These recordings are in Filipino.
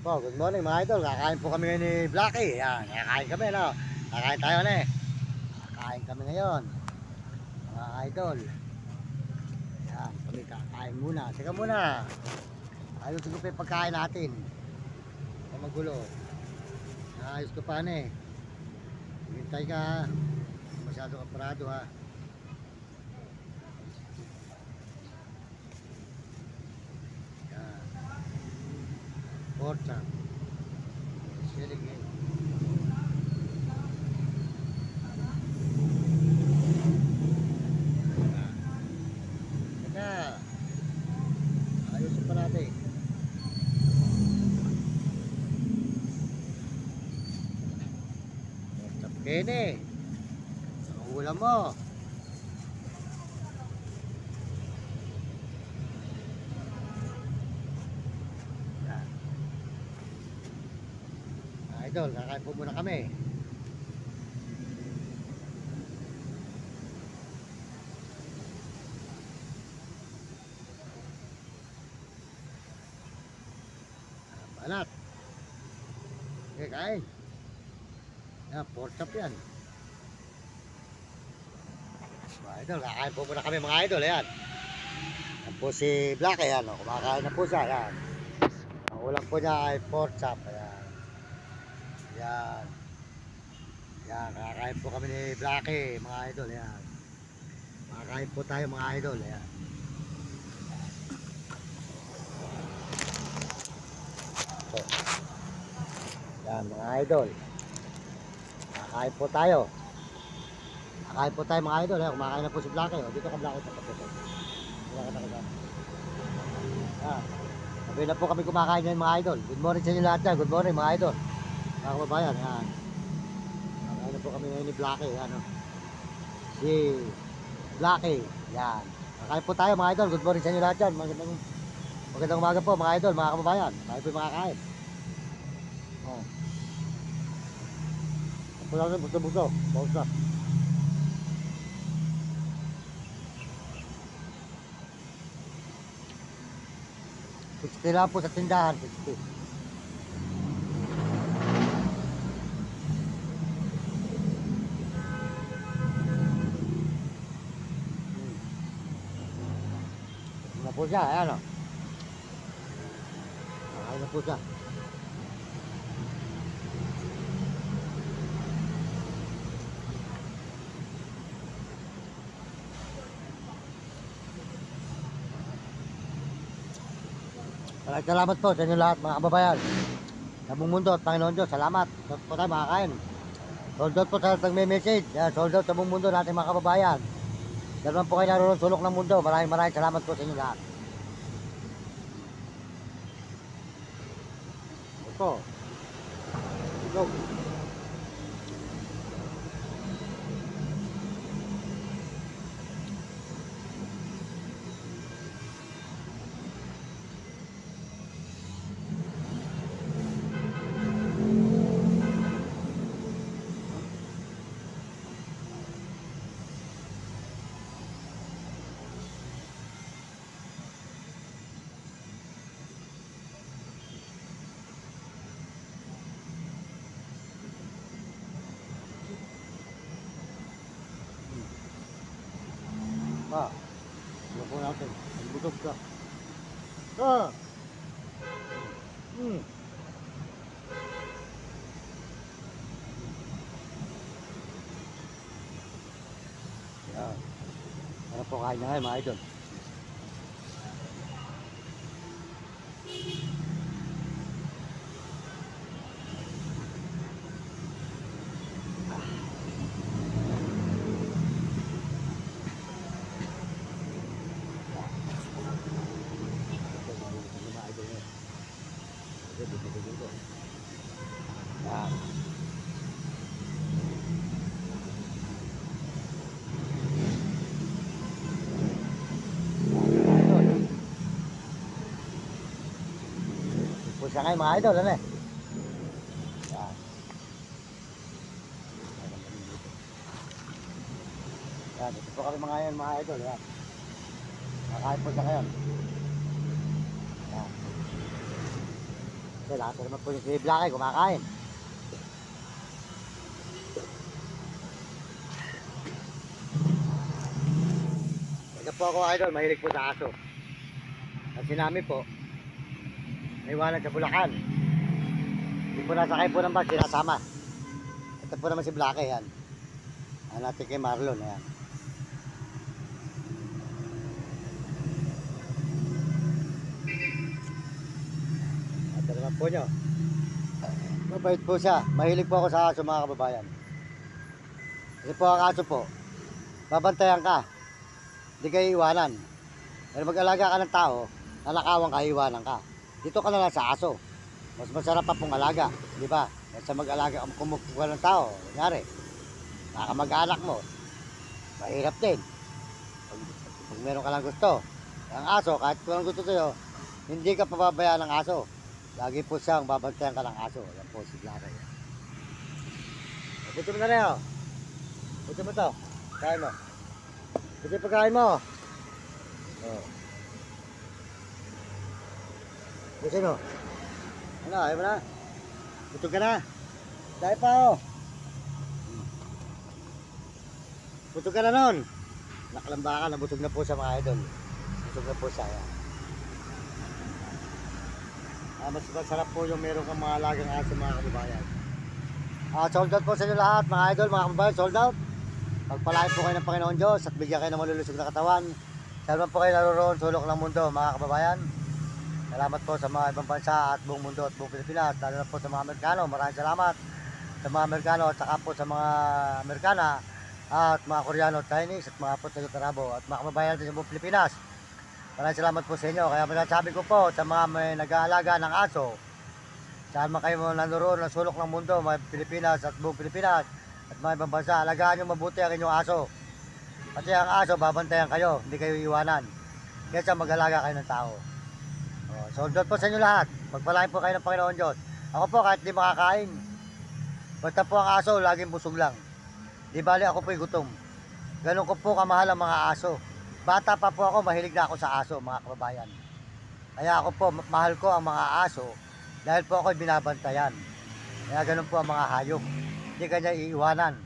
Po, good morning mga idol. Kakain po kami ngayon ni Blacky. Yan, kakain kami, no? Kakain tayo na eh. Kakain kami ngayon, mga idol. Yan, kami kakain muna. Teka muna. Ayos ko pa yung pagkain natin. Huwag magulo. Ayos ko pa na eh. Hintay ka ha. Masyado kaparado ha. Yan. Porta. Siling eh. Teka. Ayos pa natin. Kene, ang ulam mo. Yan. Idol, kakain po muna kami. Banat. Okay, kain. Yan, pork chop yan. Mga idol, kakain po muna kami mga idol. Ayan. Yan po si Black. Ayan, o, kumakain na po siya. Ayan. Ang ulam po niya ay pork chop. Ayan. Yan. Yan, kakain po kami ni Blacky mga idol. Ayan. Kakain po tayo mga idol. Ayan. So, yan mga idol. Kakain po tayo. Kakain po tayo mga idol. Kumakain na po si Blacky. Dito ka Blacky sa kapito. Sabi na po kami kumakain ngayon mga idol. Good morning sa inyo lahat yan. Good morning mga idol. Mga kababayan. Yan. Kakain na po kami ngayon ni Blacky. Yan, si Blacky. Yan. Kakain po tayo mga idol. Good morning sa inyo lahat yan. Magandang umaga po mga idol. Mga kababayan. Tayo po yung makakain. Wala na, buto-buto. Bawas na. 60 lang po sa tindahan. 60. Ano na po siya, ayan o. Nakakain na po siya. Maraming salamat po sa inyo lahat mga kababayan. Sa buong mundo at Panginoon Diyos, salamat. Sold po tayo makakain. Sold out po sa lahat ng may message. Sold out sa buong mundo natin mga kababayan. Dalaman po kayo naroon sulok ng mundo. Maraming salamat po sa inyo lahat. Ito. Ito. Ano po natin? Ang butog ka. Yan. Ano po kain na ngayon mga idol? Yan. Pusa ngayon mga idol, ano eh? Yan. Yan, ito po kami mga idol, yan. Kakain po siya ngayon. Yan. Ito, lahat naman po yung si Blackie kumakain. Ito po ako idol, mahilig po sa aso. Kasi namin po, naiwanan sa Bulacan. Hindi po nasakay po ng bus, sinasama. Ito po naman si Blackie, yan. Ano natin kay Marlon, yan. Ito naman po nyo. Mabait po siya. Mahilig po ako sa aso mga kababayan. Kasi po ang aso po, babantayan ka. Hindi kayo iwanan. Pero mag-alaga ka ng tao, nanakawan ka, iwanan ka. Dito ka na lang sa aso. Mas masarap pa pong alaga, di ba? Kaysa mag-alaga, kumukuha ng tao, kunyari, nakamag-anak mo, mahirap din. Pag meron ka lang gusto. Ang aso, kahit kung anong gusto sa'yo, hindi ka pababayaan ng aso. Lagi po siyang babantayan ka ng aso. Yan po si Blackie. Puto mo na rin, oh. Puto mo to. Kain mo. Puto yung pagkain mo. Oh. Puto mo. Ano, ayaw mo na? Butog ka na. Dahil pa, oh. Butog ka na nun. Nakalamba ka, nabutog na po siya mga idol. Butog na po siya, yan. Mas masarap po yung meron kang mga alagang aso mga kababayan. Sold out po sa inyo lahat mga idol, mga kababayan, sold out. Pagpalain po kayo ng Panginoon Diyos at bigyan kayo ng malulusog na katawan. Salamat po kayo naroon, sulok ng mundo mga kababayan. Salamat po sa mga ibang bansa at buong mundo at buong Pilipinas. Lalo na po sa mga Amerikano, maraming salamat sa mga Amerikano at saka po sa mga Amerikana at mga Koreano, Chinese at mga Puerto Tarabo at mga kababayan sa buong Pilipinas. Maraming salamat po sa inyo. Kaya masasabi ko po sa mga may nag-aalaga ng aso, saan man kayo naroon ng sulok ng mundo, mga Pilipinas at buong Pilipinas at mga ibang bansa, alagaan nyo mabuti ang inyong aso. Kasi ang aso, babantayan kayo, hindi kayo iwanan. Kaya mag-alaga kayo ng tao. Sold out po sa inyo lahat. Pagpalain po kayo ng Panginoon Diyos. Ako po kahit di makakain, basta po ang aso, laging busog lang. Di bali ako po'y gutom. Ganun ko po kamahal ang mga aso. Bata pa po ako, mahilig na ako sa aso, mga kababayan. Kaya ako po, mahal ko ang mga aso dahil po ako'y binabantayan. Kaya ganun po ang mga hayop. Hindi kanya iiwanan,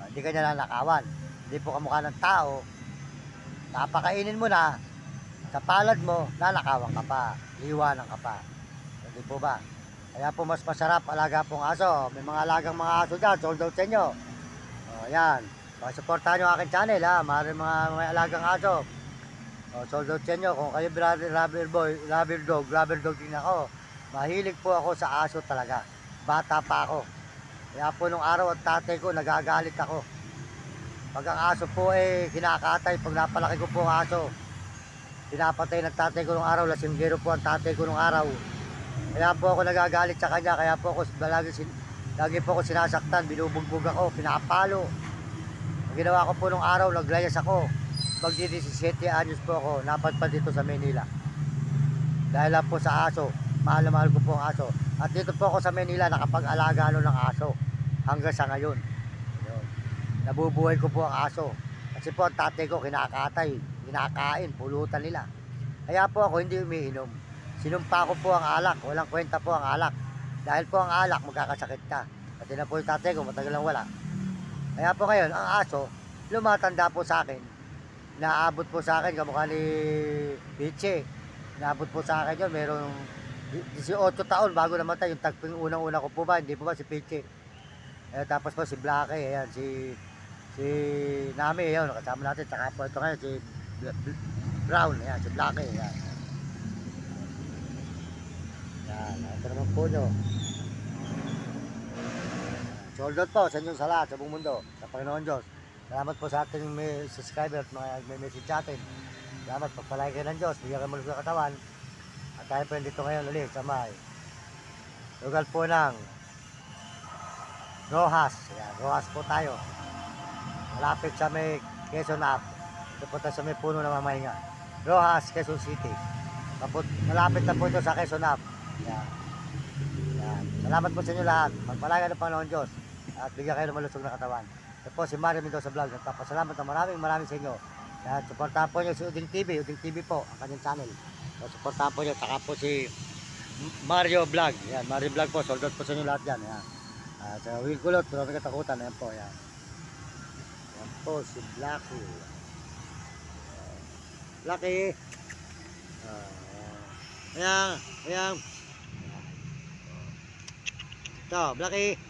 hindi kanya nanakawan. Hindi po kamukha ng tao, napakainin mo na, sa palad mo, nanakawan ka pa, iiwanan ka pa. Hindi po ba? Kaya po mas masarap alaga pong aso. May mga alagang mga aso dyan, sold out sa inyo. Ayan. Supportahan nyo aking channel ha, maaaring mga may alagang aso. Sold out sa inyo. Kung kayo rubber dog din ako. Mahilig po ako sa aso talaga. Bata pa ako. Kaya po nung araw at tatay ko, nagagalit ako. Pag ang aso po kinakatay, pag napalaki ko po ang aso, pinapatay ng tatay ko nung araw, lasinggero po ang tatay ko nung araw. Kaya po ako nagagalit sa kanya, kaya po ako lagi po ako sinasaktan, binubugbog ako, pinapalo. Ang ginawa ko po nung araw, naglayas ako. Pag 17 anyos po ako, napadpad dito sa Manila. Dahil lang po sa aso, mahal na mahal ko po ang aso. At dito po ako sa Manila, nakapag-alaga ng aso. Hanggang sa ngayon. Yun. Nabubuhay ko po ang aso. Kasi po ang tatay ko kinakatay, kinakain, pulutan nila. Kaya po ako hindi umiinom. Sinumpa ko po ang alak, walang kwenta po ang alak. Dahil po ang alak, magkakasakit ka. Pati na po yung tatay ko, matagal lang wala. Kaya po ngayon, ang aso, lumatanda po sa akin. Naabot po sa akin, kamukha ni Piche. Naabot po sa akin yun, merong 18 taon bago namatay. Yung tagping unang-una ko po ba, hindi po ba si Piche. Tapos po si Blackie, ayan, si Nami, ayan, kasama natin. Tsaka po ito ngayon, si Brown, ayan, si Blackie, ayan. Yan, ito naman po nyo. Sold out po sa inyong lahat, sa buong mundo, sa Panginoon Diyos. Salamat po sa ating may subscriber at mga may message natin. Salamat, pagpalay kayo ng Diyos, bigyan kayo malusog na katawan. At tayo po dito ngayon ulit sa may lugar po ng Rojas. Yan, Rojas po tayo. Malapit sa may Quezon Ave. Ito po tayo sa may puno na mamahinga. Rojas, Quezon City. Malapit na po ito sa Quezon Ave. Yan. Yan. Salamat po sa inyo lahat. Pagpalay kayo ng Panginoon Diyos. At bigyan kayo ng malusog na katawan. Ito po si Mario Mendoza Vlog. Nagpapasalamat ng maraming sa inyo. At supportahan po nyo si Uding TV. Uding TV po, ang kanyang channel. So, supportahan po nyo. Saka po si Mario Vlog. Yan, Mario Vlog po. Sold out po sa inyo lahat yan. Yan. Sa Will Kulot, pero may katakutan. Ayan po, yan. Yan po, si Blacky. Blacky. Ayan, ayan. Ito, Blacky.